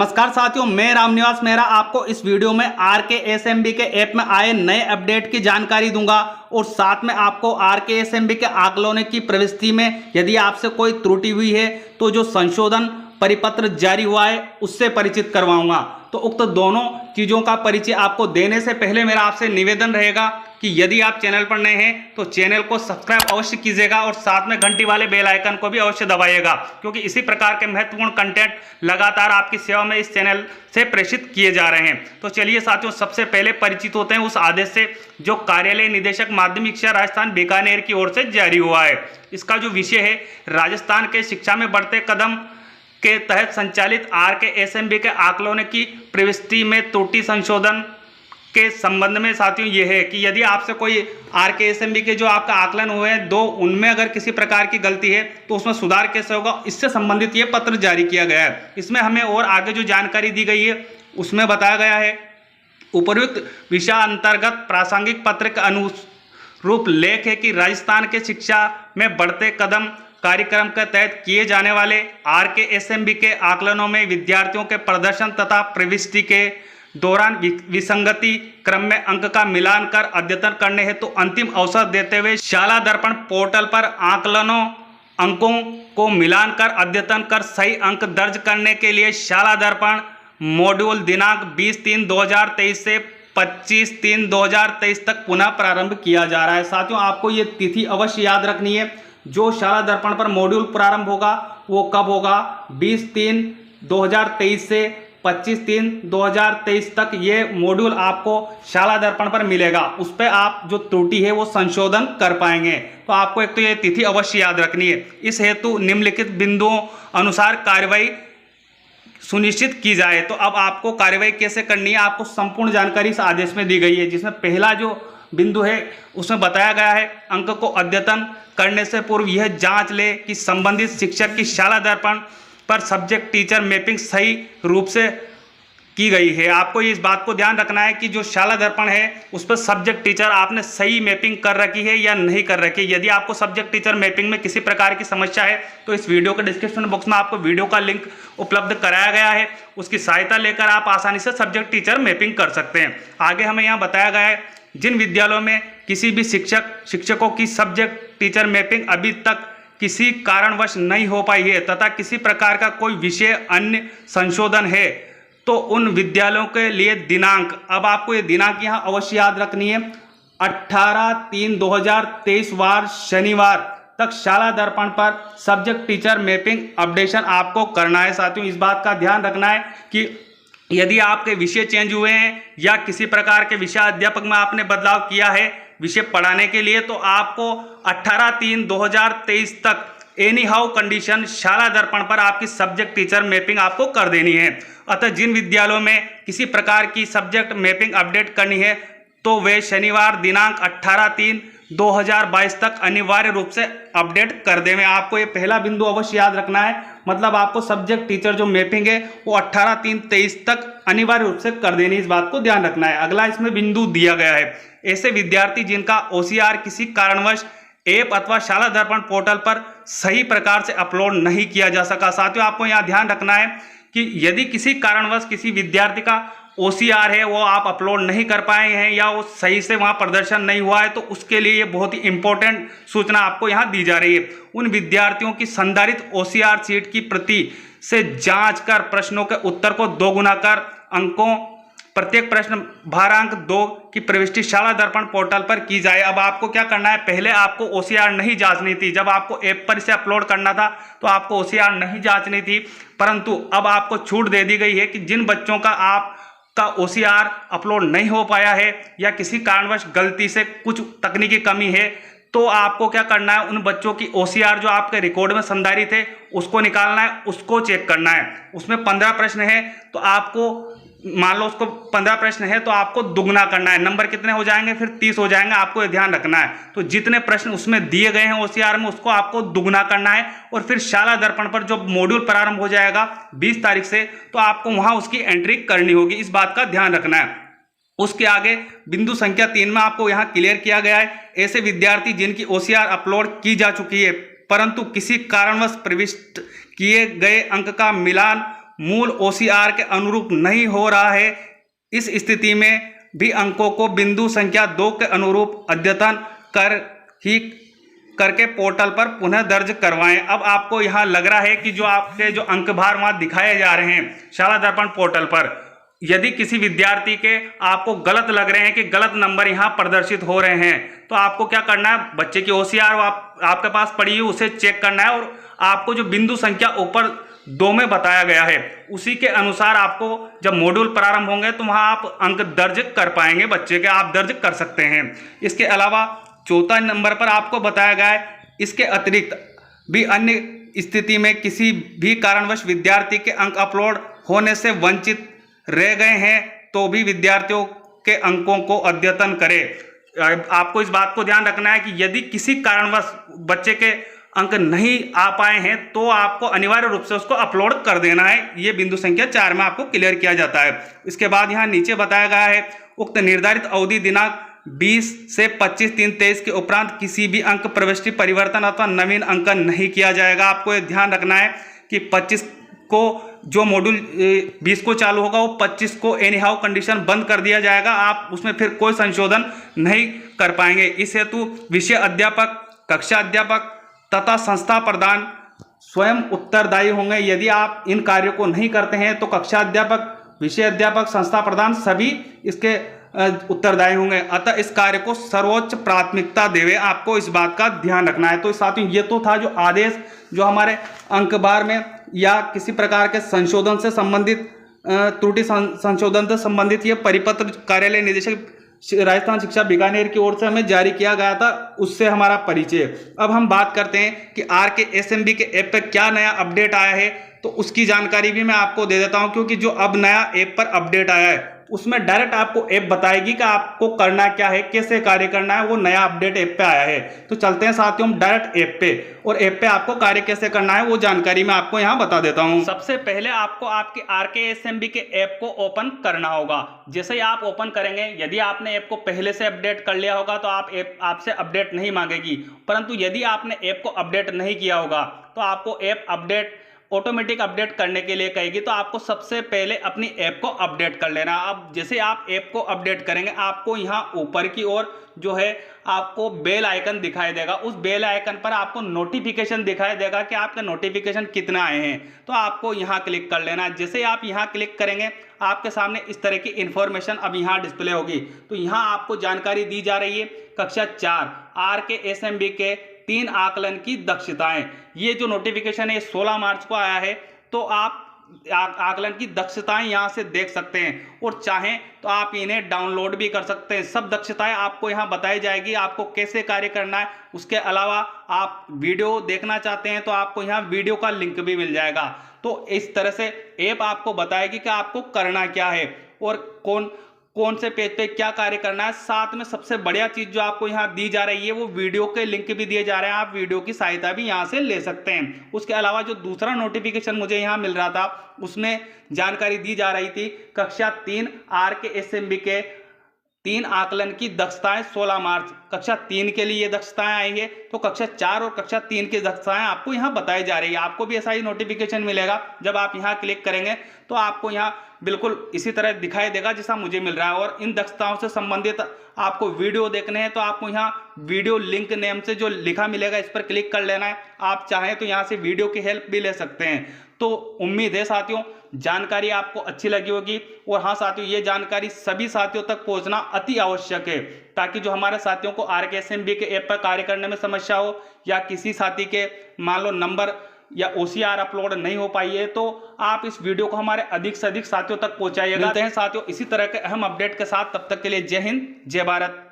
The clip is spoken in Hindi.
नमस्कार साथियों, मैं रामनिवास मेहरा आपको इस वीडियो में RKSMB के ऐप में आए नए अपडेट की जानकारी दूंगा और साथ में आपको RKSMB के आकलनों की प्रविष्टि में यदि आपसे कोई त्रुटि हुई है तो जो संशोधन परिपत्र जारी हुआ है उससे परिचित करवाऊंगा। तो उक्त दोनों चीज़ों का परिचय आपको देने से पहले मेरा आपसे निवेदन रहेगा कि यदि आप चैनल पर नए हैं तो चैनल को सब्सक्राइब अवश्य कीजिएगा और साथ में घंटी वाले बेल आइकन को भी अवश्य दबाइएगा, क्योंकि इसी प्रकार के महत्वपूर्ण कंटेंट लगातार आपकी सेवा में इस चैनल से प्रेषित किए जा रहे हैं। तो चलिए साथियों, सबसे पहले परिचित होते हैं उस आदेश से जो कार्यालय निदेशक माध्यमिक शिक्षा राजस्थान बीकानेर की ओर से जारी हुआ है। इसका जो विषय है, राजस्थान के शिक्षा में बढ़ते कदम के तहत संचालित RKSMB के आकलनों की प्रविष्टि में त्रुटि संशोधन के संबंध में साथियों ये है कि यदि आपसे कोई RKSMB के जो आपका आकलन हुए हैं दो, उनमें अगर किसी प्रकार की गलती है तो उसमें सुधार कैसे होगा, इससे संबंधित ये पत्र जारी किया गया है। इसमें हमें और आगे जो जानकारी दी गई है उसमें बताया गया है, उपयुक्त विषय अंतर्गत प्रासंगिक पत्र के अनुरूप लेख है कि राजस्थान के शिक्षा में बढ़ते कदम कार्यक्रम के तहत किए जाने वाले RKSMB के आकलनों में विद्यार्थियों के प्रदर्शन तथा प्रविष्टि के दौरान विसंगति क्रम में अंक का मिलान कर अद्यतन करने हेतु अंतिम अवसर देते हुए शाला दर्पण पोर्टल पर आकलनों अंकों को मिलान कर अद्यतन कर सही अंक दर्ज करने के लिए शाला दर्पण मॉड्यूल दिनांक 20/3/2023 से 25/3/2023 तक पुनः प्रारंभ किया जा रहा है। साथियों, आपको ये तिथि अवश्य याद रखनी है। जो शाला दर्पण पर मॉड्यूल प्रारंभ होगा वो कब होगा? 20/3/2023 से 25/3/2023 तक ये मॉड्यूल आपको शाला दर्पण पर मिलेगा। उस पर आप जो त्रुटि है वो संशोधन कर पाएंगे। तो आपको एक तो ये तिथि अवश्य याद रखनी है। इस हेतु निम्नलिखित बिंदुओं अनुसार कार्रवाई सुनिश्चित की जाए। तो अब आपको कार्रवाई कैसे करनी है, आपको संपूर्ण जानकारी इस आदेश में दी गई है, जिसमें पहला जो बिंदु है उसमें बताया गया है अंक को अद्यतन करने से पूर्व यह जांच ले कि संबंधित शिक्षक की शाला दर्पण पर सब्जेक्ट टीचर मैपिंग सही रूप से की गई है। आपको इस बात को ध्यान रखना है कि जो शाला दर्पण है उस पर सब्जेक्ट टीचर आपने सही मैपिंग कर रखी है या नहीं कर रखी है। यदि आपको सब्जेक्ट टीचर मैपिंग में किसी प्रकार की समस्या है तो इस वीडियो के डिस्क्रिप्शन बॉक्स में आपको वीडियो का लिंक उपलब्ध कराया गया है, उसकी सहायता लेकर आप आसानी से सब्जेक्ट टीचर मैपिंग कर सकते हैं। आगे हमें यहाँ बताया गया है, जिन विद्यालयों में किसी भी शिक्षकों की सब्जेक्ट टीचर मैपिंग अभी तक किसी कारणवश नहीं हो पाई है तथा किसी प्रकार का कोई विषय अन्य संशोधन है तो उन विद्यालयों के लिए दिनांक, अब आपको ये दिनांक यहाँ अवश्य याद रखनी है, 18/3/2023 वार शनिवार तक शाला दर्पण पर सब्जेक्ट टीचर मैपिंग अपडेशन आपको करना है। साथियों, इस बात का ध्यान रखना है कि यदि आपके विषय चेंज हुए हैं या किसी प्रकार के विषय अध्यापक में आपने बदलाव किया है विषय पढ़ाने के लिए, तो आपको 18/3/2023 तक एनी हाउ कंडीशन शाला दर्पण पर आपकी सब्जेक्ट टीचर मैपिंग आपको कर देनी है। अतः जिन विद्यालयों में किसी प्रकार की सब्जेक्ट मैपिंग अपडेट करनी है तो वे शनिवार दिनांक 18/3/2022 तक अनिवार्य रूप से अपडेट कर देंगे। आपको ये पहला बिंदु अवश्य याद रखना है, मतलब आपको सब्जेक्ट टीचर जो मैपिंग है वो 18/3/23 तक अनिवार्य रूप से कर देनी, इस बात को ध्यान रखना है। अगला इसमें बिंदु दिया गया है, ऐसे विद्यार्थी जिनका OCR किसी कारणवश ऐप अथवा शाला दर्पण पोर्टल पर सही प्रकार से अपलोड नहीं किया जा सका। साथियों, आपको यहाँ ध्यान रखना है कि यदि किसी कारणवश किसी विद्यार्थी का OCR है वो आप अपलोड नहीं कर पाए हैं या वो सही से वहाँ प्रदर्शन नहीं हुआ है तो उसके लिए ये बहुत ही इंपॉर्टेंट सूचना आपको यहाँ दी जा रही है। उन विद्यार्थियों की संधारित OCR सीट की प्रति से जांच कर प्रश्नों के उत्तर को 2 गुना कर अंकों प्रत्येक प्रश्न भारांक 2 की प्रविष्टि शाला दर्पण पोर्टल पर की जाए। अब आपको क्या करना है, पहले आपको OCR नहीं जांचनी थी, जब आपको ऐप पर इसे अपलोड करना था तो आपको OCR नहीं जांचनी थी, परंतु अब आपको छूट दे दी गई है कि जिन बच्चों का आपका OCR अपलोड नहीं हो पाया है या किसी कारणवश गलती से कुछ तकनीकी कमी है तो आपको क्या करना है, उन बच्चों की OCR जो आपके रिकॉर्ड में संधारित है उसको निकालना है, उसको चेक करना है। उसमें 15 प्रश्न है तो आपको मान लो उसको 15 प्रश्न है तो आपको दुगना करना है, नंबर कितने हो जाएंगे, फिर 30 हो जाएंगे, आपको ये ध्यान रखना है। तो जितने प्रश्न उसमें दिए गए हैं OCR में उसको आपको दुगना करना है और फिर शाला दर्पण पर जो मॉड्यूल प्रारंभ हो जाएगा 20 तारीख से तो आपको वहां उसकी एंट्री करनी होगी, इस बात का ध्यान रखना है। उसके आगे बिंदु संख्या 3 में आपको यहाँ क्लियर किया गया है, ऐसे विद्यार्थी जिनकी OCR अपलोड की जा चुकी है परंतु किसी कारणवश प्रविष्ट किए गए अंक का मिलान मूल OCR के अनुरूप नहीं हो रहा है, इस स्थिति में भी अंकों को बिंदु संख्या 2 के अनुरूप अद्यतन करके पोर्टल पर पुनः दर्ज करवाएं। अब आपको यहाँ लग रहा है कि जो आपके जो अंक भार वहाँ दिखाए जा रहे हैं शाला दर्पण पोर्टल पर, यदि किसी विद्यार्थी के आपको गलत लग रहे हैं कि गलत नंबर यहाँ प्रदर्शित हो रहे हैं, तो आपको क्या करना है, बच्चे की OCR आपके पास पड़ी है उसे चेक करना है और आपको जो बिंदु संख्या ऊपर 2 में बताया गया है उसी के अनुसार आपको जब मॉड्यूल प्रारंभ होंगे तो वहाँ आप अंक दर्ज कर पाएंगे, बच्चे के आप दर्ज कर सकते हैं। इसके अलावा चौथा नंबर पर आपको बताया गया है, इसके अतिरिक्त भी अन्य स्थिति में किसी भी कारणवश विद्यार्थी के अंक अपलोड होने से वंचित रह गए हैं तो भी विद्यार्थियों के अंकों को अद्यतन करें। आपको इस बात को ध्यान रखना है कि यदि किसी कारणवश बच्चे के अंक नहीं आ पाए हैं तो आपको अनिवार्य रूप से उसको अपलोड कर देना है। ये बिंदु संख्या 4 में आपको क्लियर किया जाता है। इसके बाद यहाँ नीचे बताया गया है, उक्त निर्धारित अवधि दिनांक 20 से 25/3/23 के उपरांत किसी भी अंक प्रविष्टि परिवर्तन अथवा नवीन अंकन नहीं किया जाएगा। आपको ये ध्यान रखना है कि 25 को जो मॉड्यूल 20 को चालू होगा वो 25 को एनी हाउ कंडीशन बंद कर दिया जाएगा, आप उसमें फिर कोई संशोधन नहीं कर पाएंगे। इस हेतु विषय अध्यापक, कक्षा अध्यापक तथा संस्था प्रधान स्वयं उत्तरदायी होंगे। यदि आप इन कार्यों को नहीं करते हैं तो कक्षा अध्यापक, विषय अध्यापक, संस्था प्रधान सभी इसके उत्तरदायी होंगे। अतः इस कार्य को सर्वोच्च प्राथमिकता देवे, आपको इस बात का ध्यान रखना है। तो साथियों ये तो था जो आदेश जो हमारे अंकभार में या किसी प्रकार के संशोधन से संबंधित त्रुटि संशोधन से संबंधित ये परिपत्र कार्यालय निदेशक राजस्थान शिक्षा बीकानेर की ओर से हमें जारी किया गया था, उससे हमारा परिचय। अब हम बात करते हैं कि RKSMB के ऐप पे क्या नया अपडेट आया है, तो उसकी जानकारी भी मैं आपको दे देता हूं, क्योंकि जो अब नया ऐप पर अपडेट आया है उसमें डायरेक्ट आपको ऐप बताएगी कि आपको करना क्या है, कैसे कार्य करना है। वो नया अपडेट ऐप पे आया है। तो चलते हैं साथियों हम डायरेक्ट ऐप पे, और ऐप पे आपको कार्य कैसे करना है वो जानकारी मैं आपको यहाँ बता देता हूँ। सबसे पहले आपको आपके RKSMB के ऐप को ओपन करना होगा। जैसे ही आप ओपन करेंगे, यदि आपने ऐप को पहले से अपडेट कर लिया होगा तो आपसे अपडेट नहीं मांगेगी, परंतु यदि आपने ऐप को अपडेट नहीं किया होगा तो आपको ऐप अपडेट ऑटोमेटिक अपडेट करने के लिए कहेगी। तो आपको सबसे पहले अपनी ऐप को अपडेट कर लेना। अब जैसे आप ऐप को अपडेट करेंगे, आपको यहाँ ऊपर की ओर जो है आपको बेल आइकन दिखाई देगा। उस बेल आइकन पर आपको नोटिफिकेशन दिखाई देगा कि आपके नोटिफिकेशन कितने आए हैं, तो आपको यहाँ क्लिक कर लेना। जैसे आप यहाँ क्लिक करेंगे आपके सामने इस तरह की इंफॉर्मेशन अब यहाँ डिस्प्ले होगी। तो यहाँ आपको जानकारी दी जा रही है कक्षा 4 RKSMB के 3 आकलन की दक्षताएं। ये जो नोटिफिकेशन है 16 मार्च को आया है, तो आप आकलन की दक्षताएं यहां से देख सकते हैं और चाहें तो आप इन्हें डाउनलोड भी कर सकते हैं। सब दक्षताएं आपको यहां बताई जाएगी, आपको कैसे कार्य करना है। उसके अलावा आप वीडियो देखना चाहते हैं तो आपको यहां वीडियो का लिंक भी मिल जाएगा। तो इस तरह से ऐप आपको बताएगी कि आपको करना क्या है और कौन से पेज पे क्या कार्य करना है। साथ में सबसे बढ़िया चीज जो आपको यहाँ दी जा रही है वो वीडियो के लिंक भी दिए जा रहे हैं, आप वीडियो की सहायता भी यहाँ से ले सकते हैं। उसके अलावा जो दूसरा नोटिफिकेशन मुझे यहाँ मिल रहा था उसमें जानकारी दी जा रही थी कक्षा 3 RKSMB के 3 आकलन की दक्षताएं 16 मार्च कक्षा 3 के लिए दक्षताएं आई है। तो कक्षा 4 और कक्षा 3 की दक्षताएं आपको यहाँ बताई जा रही है। आपको भी ऐसा ही नोटिफिकेशन मिलेगा। जब आप यहाँ क्लिक करेंगे तो आपको यहाँ बिल्कुल इसी तरह दिखाई देगा जैसा मुझे मिल रहा है। और इन दक्षताओं से संबंधित आपको वीडियो देखने हैं तो आपको यहाँ वीडियो लिंक नेम से जो लिखा मिलेगा इस पर क्लिक कर लेना है। आप चाहें तो यहाँ से वीडियो की हेल्प भी ले सकते हैं। तो उम्मीद है साथियों जानकारी आपको अच्छी लगी होगी। और हाँ साथियों, ये जानकारी सभी साथियों तक पहुंचना अति आवश्यक है, ताकि जो हमारे साथियों को RKSMB के ऐप पर कार्य करने में समस्या हो या किसी साथी के मान लो नंबर या OCR अपलोड नहीं हो पाई है, तो आप इस वीडियो को हमारे अधिक से अधिक साथियों तक पहुंचाइएगा। मिलते हैं साथियों इसी तरह के अहम अपडेट के साथ, तब तक के लिए जय हिंद, जय भारत।